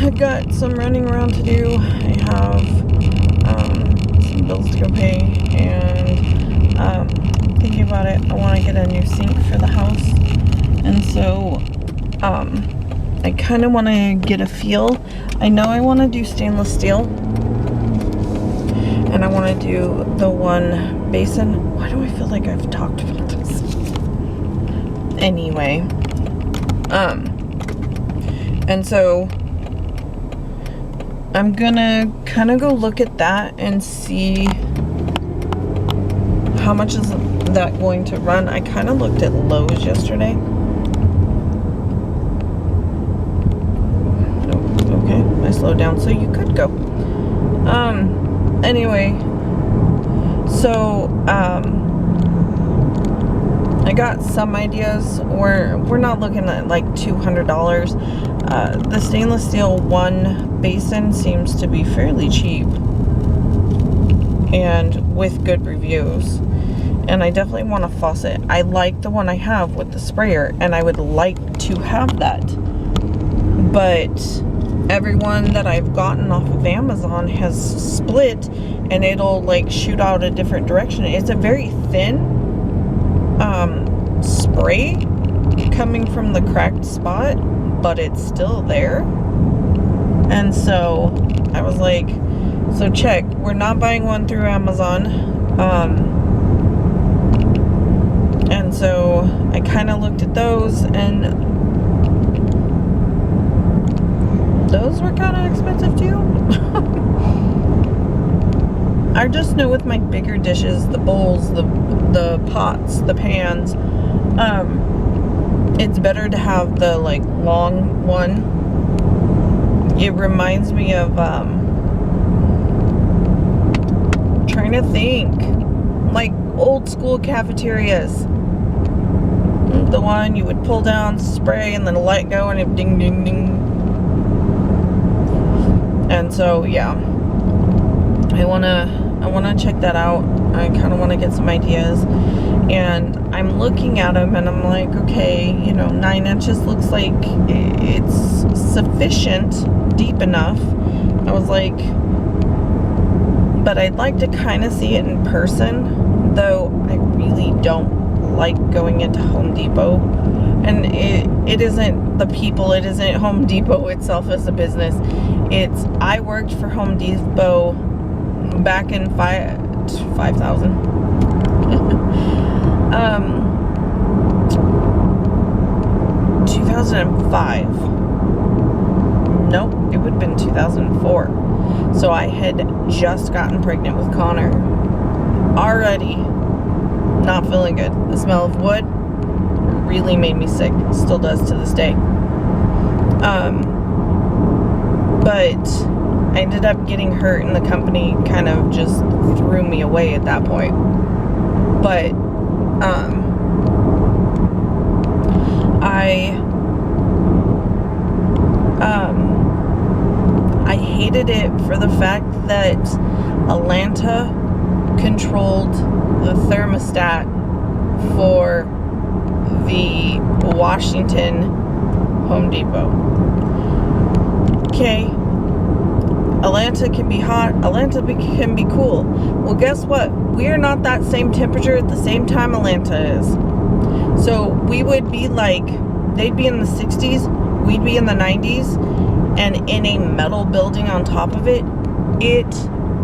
I've got some running around to do. I have some bills to go pay, and thinking about it, I want to get a new sink for the house, and so I kind of want to get a feel. I know I want to do stainless steel, and I want to do the one basin. Why do I feel like I've talked about this? Anyway, and so I'm gonna kind of go look at that and see how much is that going to run. I kind of looked at Lowe's yesterday. Oh, okay, I slowed down so you could go. Anyway, so I got some ideas. We're not looking at like $200. The stainless steel one basin seems to be fairly cheap and with good reviews, and I definitely want a faucet. I like the one I have with the sprayer, and I would like to have that, but everyone that I've gotten off of Amazon has split, and it'll like shoot out a different direction. It's a very thin spray coming from the cracked spot, but it's still there. And so I was like, so check, we're not buying one through Amazon. And so I kind of looked at those, and those were kind of expensive too. I just know with my bigger dishes, the bowls, the pots, the pans, it's better to have the like long one. It reminds me of trying to think, like old school cafeterias. The one you would pull down, spray, and then let go, and it ding ding ding. And so yeah, I wanna check that out. I kind of want to get some ideas, and I'm looking at them, and I'm like, okay, 9 inches looks like it's sufficient, deep enough. I was like, but I'd like to kind of see it in person, though I really don't like going into Home Depot. And it isn't the people, it isn't Home Depot itself as a business. I worked for Home Depot back in 2000. 2005. Nope, it would have been 2004. So I had just gotten pregnant with Connor. Already not feeling good. The smell of wood really made me sick. Still does to this day. But I ended up getting hurt, and the company kind of just threw me away at that point. But I hated it for the fact that Atlanta controlled the thermostat for the Washington Home Depot. Okay, Atlanta can be hot, Atlanta can be cool. Well, guess what? We're not that same temperature at the same time Atlanta is. So we would be like, they'd be in the 60s, we'd be in the 90s, and in a metal building on top of it. It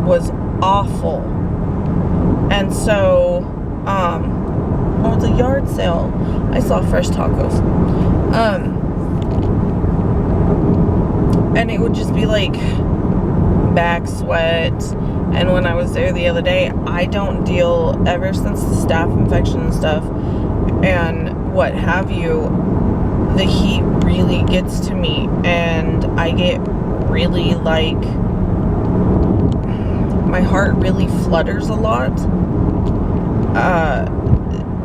was awful. And so, oh, it's a yard sale. I saw fresh tacos. And it would just be like back sweat. And when I was there the other day, I don't deal, ever since the staph infection and stuff and what have you, the heat really gets to me, and I get really like, my heart really flutters a lot.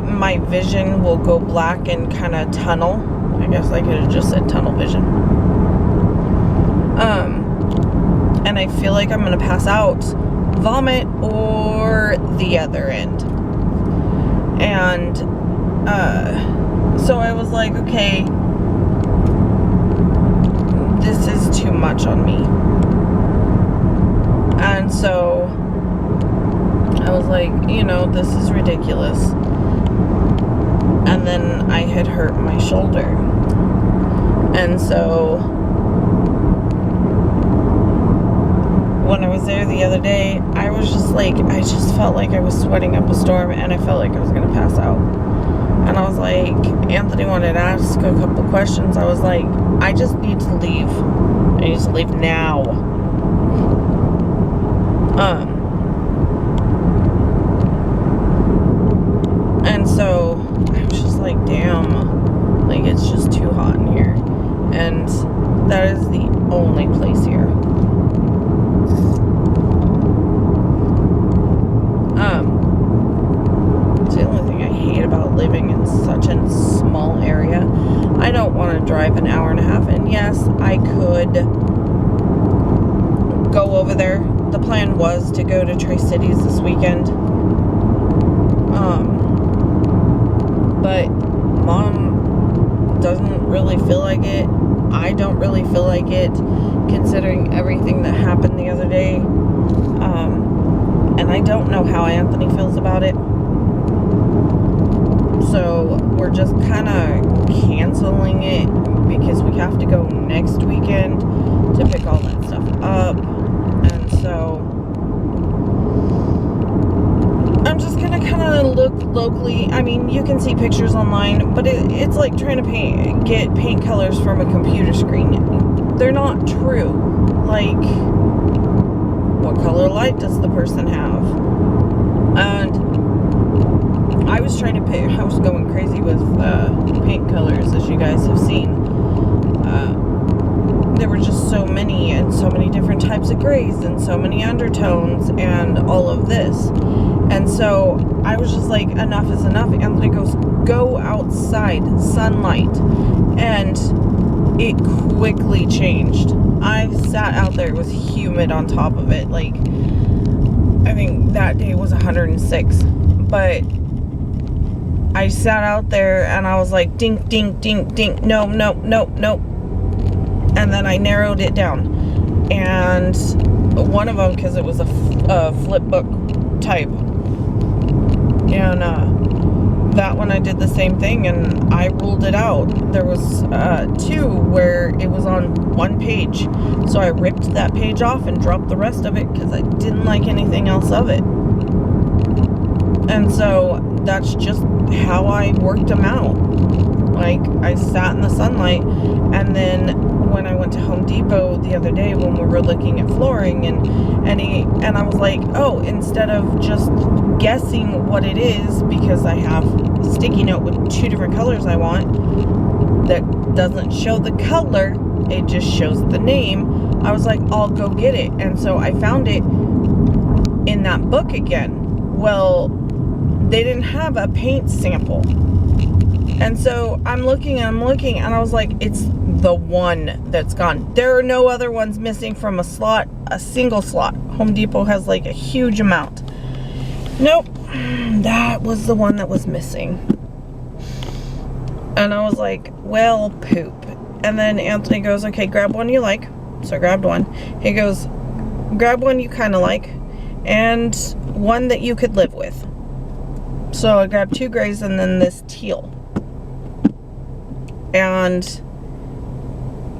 My vision will go black and kind of tunnel. I guess I could have just said tunnel vision. And I feel like I'm gonna pass out, vomit, or the other end. And so I was like, okay, this is too much much on me. And so I was like, you know, this is ridiculous. And then I had hurt my shoulder. And so when I was there the other day, I was just like, I just felt like I was sweating up a storm, and I felt like I was going to pass out. And I was like, Anthony wanted to ask a couple questions. I was like, I just need to leave. I need to leave now. And so I was just like, damn, like it's just too hot in here. And that is the only place here. It's the only thing I hate about living in such a small area. I don't want to drive an hour and a half. And yes, I could go over there. The plan was to go to Tri-Cities this weekend. But Mom doesn't really feel like it. I don't really feel like it, considering everything that happened the other day. And I don't know how Anthony feels about it. So we're just kind of canceling it because we have to go next weekend to pick all that stuff up. And so I'm just gonna kind of look locally. I mean, you can see pictures online, but it's like trying to get paint colors from a computer screen. They're not true. Like, what color light does the person have? And I was trying to pick, I was going crazy with paint colors, as you guys have seen. There were just so many, and so many different types of grays, and so many undertones, and all of this. And so I was just like, enough is enough. Anthony goes, go outside, sunlight. And it quickly changed. I sat out there, it was humid on top of it. Like, I think that day was 106. But I sat out there and I was like, dink, dink, dink, dink. No, no, no, no. And then I narrowed it down. And one of them, because it was a flip book type. And that one I did the same thing, and I ruled it out. There was two where it was on one page. So I ripped that page off and dropped the rest of it because I didn't like anything else of it. And so that's just how I worked them out. Like, I sat in the sunlight, and then when I went to Home Depot the other day when we were looking at flooring, and I was like, oh, instead of just guessing what it is, because I have a sticky note with 2 different colors I want that doesn't show the color, it just shows the name. I was like, I'll go get it. And so I found it in that book again. Well, they didn't have a paint sample. And so I'm looking, and I was like, it's the one that's gone. There are no other ones missing from a slot, a single slot. Home Depot has like a huge amount. Nope, that was the one that was missing. And I was like, well, poop. And then Anthony goes, okay, grab one you like. So I grabbed one. He goes, grab one you kind of like, and one that you could live with. So I grabbed 2 grays and then this teal. And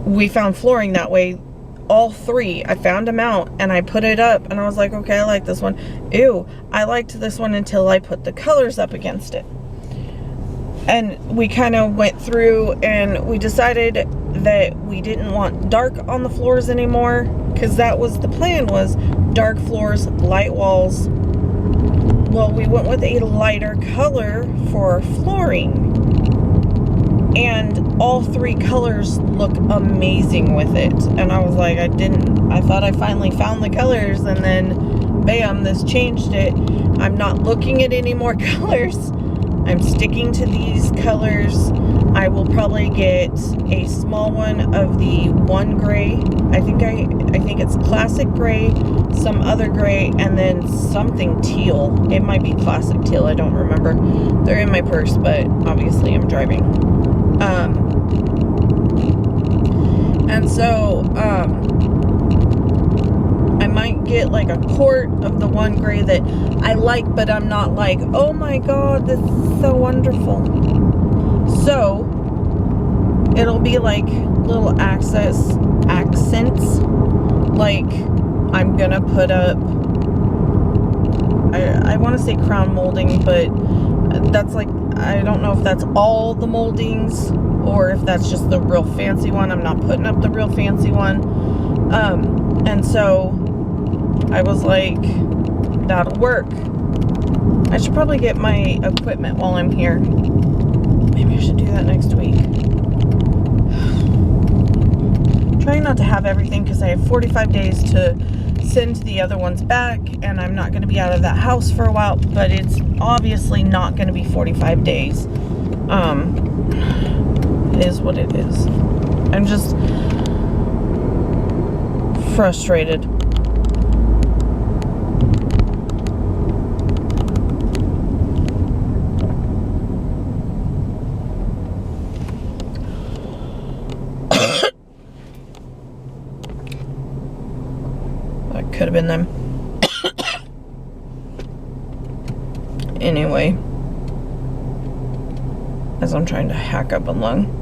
we found flooring that way. All 3, I found them out and I put it up, and I was like, okay, I like this one. Ew, I liked this one until I put the colors up against it. And we kind of went through and we decided that we didn't want dark on the floors anymore, because that was the plan, was dark floors, light walls. Well, we went with a lighter color for flooring. And all 3 colors look amazing with it. And I was like, I thought I finally found the colors, and then bam, this changed it. I'm not looking at any more colors. I'm sticking to these colors. I will probably get a small one of the one gray. I think it's classic gray, some other gray, and then something teal. It might be classic teal, I don't remember. They're in my purse, but obviously I'm driving. And so, might get like a quart of the one gray that I like, but I'm not like, oh my god, this is so wonderful. So it'll be like little accents. Like I'm gonna put up, I want to say crown molding, but that's like, I don't know if that's all the moldings or if that's just the real fancy one. I'm not putting up the real fancy one. And so I was like, that'll work. I should probably get my equipment while I'm here. Maybe I should do that next week. Trying not to have everything because I have 45 days to send the other ones back, and I'm not going to be out of that house for a while, but it's obviously not going to be 45 days. It is what it is. I'm just frustrated. That could have been them. Anyway, as I'm trying to hack up a lung.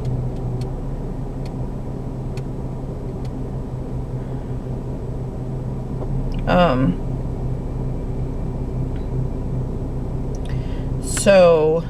So